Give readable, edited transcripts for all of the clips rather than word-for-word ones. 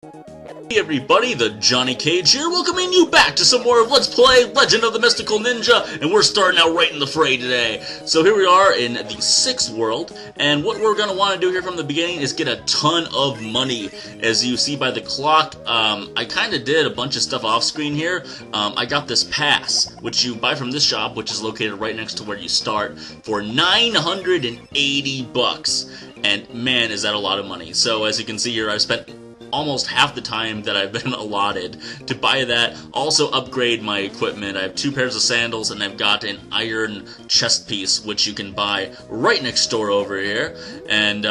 Hey everybody, the Johnny Cage here, welcoming you back to some more of Let's Play Legend of the Mystical Ninja, and we're starting out right in the fray today. So here we are in the 6th world, and what we're going to want to do here from the beginning is get a ton of money. As you see by the clock, I kind of did a bunch of stuff off screen here. I got this pass, which you buy from this shop, which is located right next to where you start, for 980 bucks. And man, is that a lot of money. So as you can see here, I've spent almost half the time that I've been allotted to buy that. Also upgrade my equipment. I have 2 pairs of sandals and I've got an iron chest piece which you can buy right next door over here. And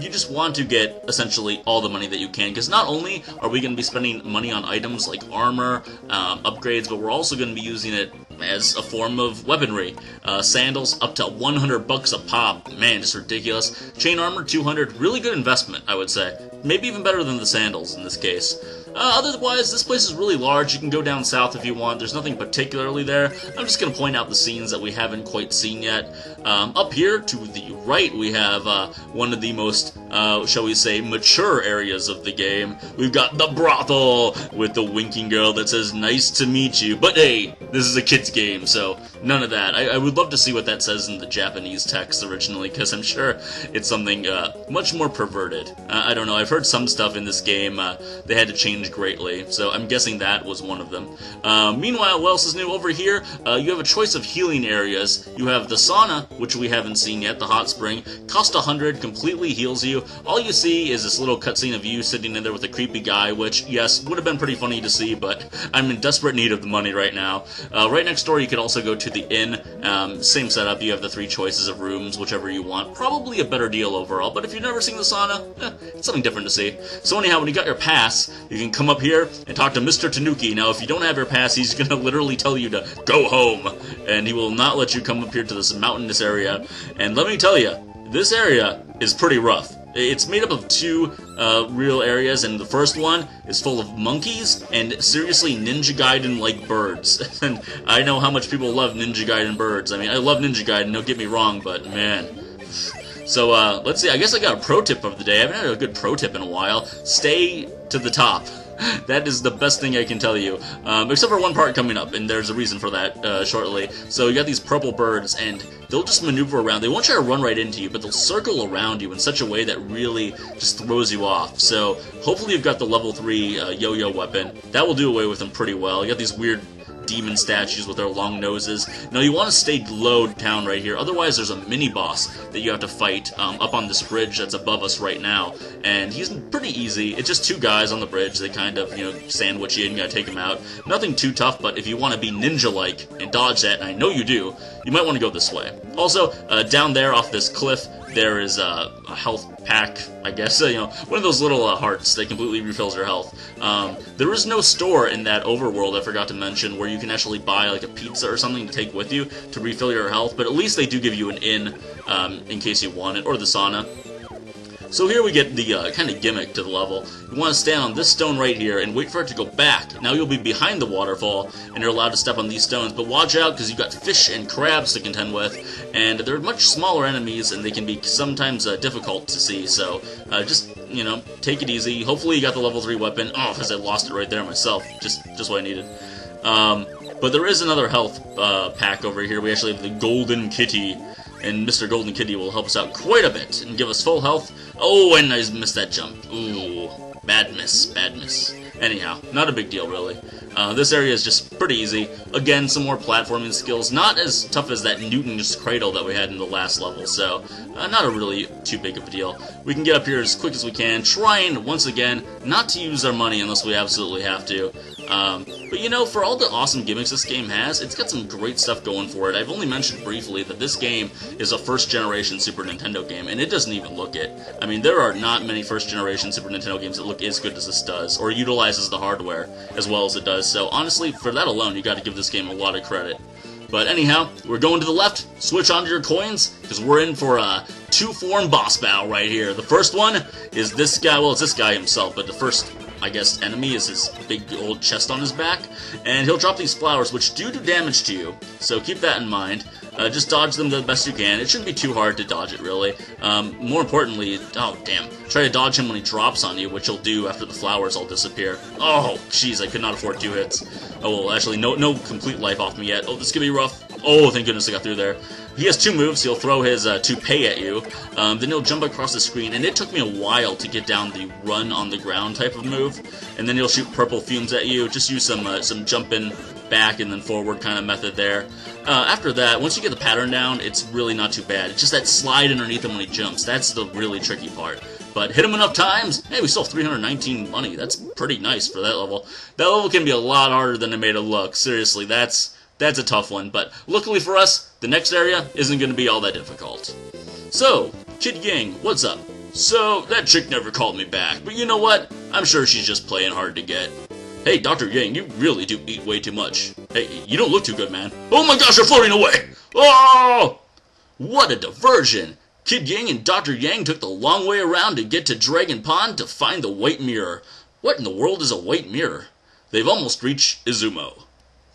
you just want to get essentially all the money that you can, because not only are we going to be spending money on items like armor, upgrades, but we're also going to be using it as a form of weaponry. Sandals up to 100 bucks a pop. Man, just ridiculous. Chain armor 200. Really good investment, I would say. Maybe even better than the sandals in this case. Otherwise, this place is really large. You can go down south if you want. There's nothing particularly there. I'm just going to point out the scenes that we haven't quite seen yet. Up here to the right, we have one of the most, shall we say, mature areas of the game. We've got the brothel with the winking girl that says, "Nice to meet you." But hey, this is a kid's game, so none of that. I would love to see what that says in the Japanese text originally, because I'm sure it's something much more perverted. I don't know. I've heard some stuff in this game they had to change greatly, so I'm guessing that was one of them. Meanwhile, what else is new over here? You have a choice of healing areas. You have the sauna, which we haven't seen yet, the hot spring. Cost 100, completely heals you. All you see is this little cutscene of you sitting in there with a creepy guy, which, yes, would have been pretty funny to see, but I'm in desperate need of the money right now. Right next door, you could also go to the inn. Same setup, you have the 3 choices of rooms, whichever you want. Probably a better deal overall, but if you've never seen the sauna, it's something different to see. So anyhow, when you got your pass, you can come up here and talk to Mr. Tanuki. Now, if you don't have your pass, he's going to literally tell you to go home, and he will not let you come up here to this mountainous area. And let me tell you, this area is pretty rough. It's made up of 2 real areas, and the first one is full of monkeys and seriously Ninja Gaiden-like birds. And I know how much people love Ninja Gaiden birds. I mean, I love Ninja Gaiden, don't get me wrong, but man. So, let's see, I guess I got a pro tip of the day. I haven't had a good pro tip in a while. Stay to the top. That is the best thing I can tell you. Except for one part coming up, and there's a reason for that shortly. So you got these purple birds, and they'll just maneuver around. They won't try to run right into you, but they'll circle around you in such a way that really just throws you off. So hopefully you've got the level 3 yo-yo weapon. That will do away with them pretty well. You got these weird demon statues with their long noses. Now you want to stay low down right here, otherwise there's a mini-boss that you have to fight up on this bridge that's above us right now, and he's pretty easy. It's just 2 guys on the bridge. They kind of, you know, sandwich you and you gotta take him out. Nothing too tough, but if you want to be ninja-like and dodge that, and I know you do, you might want to go this way. Also, down there off this cliff, there is a health pack, I guess, you know, one of those little hearts that completely refills your health. There is no store in that overworld, I forgot to mention, where you can actually buy like a pizza or something to take with you to refill your health, but at least they do give you an inn in case you want it, or the sauna. So here we get the kind of gimmick to the level. You want to stand on this stone right here and wait for it to go back. Now you'll be behind the waterfall, and you're allowed to step on these stones, but watch out because you've got fish and crabs to contend with, and they're much smaller enemies, and they can be sometimes difficult to see, so just, you know, take it easy. Hopefully you got the level 3 weapon. Oh, because I lost it right there myself. Just what I needed. But there is another health pack over here. We actually have the Golden Kitty, and Mr. Golden Kitty will help us out quite a bit and give us full health. Oh, and I missed that jump. Ooh, bad miss, bad miss. Anyhow, not a big deal, really. This area is just pretty easy. Again, some more platforming skills. Not as tough as that Newton's Cradle that we had in the last level, so not a really too big of a deal. We can get up here as quick as we can, trying, once again, not to use our money unless we absolutely have to. But you know, for all the awesome gimmicks this game has, it's got some great stuff going for it. I've only mentioned briefly that this game is a first-generation Super Nintendo game, and it doesn't even look it. I mean, there are not many first-generation Super Nintendo games that look as good as this does, or utilizes the hardware as well as it does. So honestly, for that alone, you got to give this game a lot of credit. But anyhow, we're going to the left. Switch onto your coins, because we're in for a 2-form boss battle right here. The first one is this guy. Well, it's this guy himself, but the first I guess, enemy is his big old chest on his back, and he'll drop these flowers, which do damage to you, so keep that in mind. Just dodge them the best you can. It shouldn't be too hard to dodge it, really. More importantly, oh, damn, try to dodge him when he drops on you, which he'll do after the flowers all disappear. Oh, jeez, I could not afford 2 hits. Oh, well, actually, no complete life off me yet. Oh, this could be rough. Oh, thank goodness I got through there. He has 2 moves. He'll throw his toupee at you, then he'll jump across the screen, and it took me a while to get down the run on the ground type of move, and then he'll shoot purple fumes at you. Just use some jumping back and then forward kind of method there. After that, once you get the pattern down, it's really not too bad. It's just that slide underneath him when he jumps. That's the really tricky part. But hit him enough times, hey, we still have 319 money. That's pretty nice for that level. That level can be a lot harder than they made it look. Seriously, that's a tough one. But luckily for us, the next area isn't going to be all that difficult. So, Kid Yang, what's up? So, that chick never called me back, but you know what? I'm sure she's just playing hard to get. Hey, Dr. Yang, you really do eat way too much. Hey, you don't look too good, man. Oh my gosh, you're floating away! Oh! What a diversion! Kid Yang and Dr. Yang took the long way around to get to Dragon Pond to find the White Mirror. What in the world is a White Mirror? They've almost reached Izumo.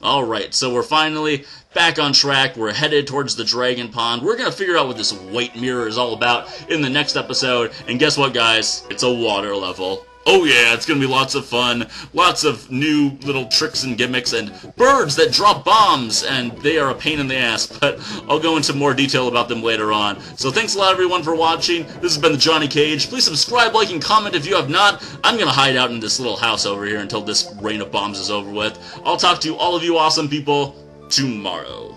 Alright, so we're finally back on track. We're headed towards the Dragon Pond. We're going to figure out what this White Mirror is all about in the next episode. And guess what, guys? It's a water level. Oh yeah, it's going to be lots of fun, lots of new little tricks and gimmicks, and birds that drop bombs, and they are a pain in the ass, but I'll go into more detail about them later on. So thanks a lot everyone for watching. This has been the Johnny Cage. Please subscribe, like, and comment if you have not. I'm going to hide out in this little house over here until this rain of bombs is over with. I'll talk to all of you awesome people tomorrow.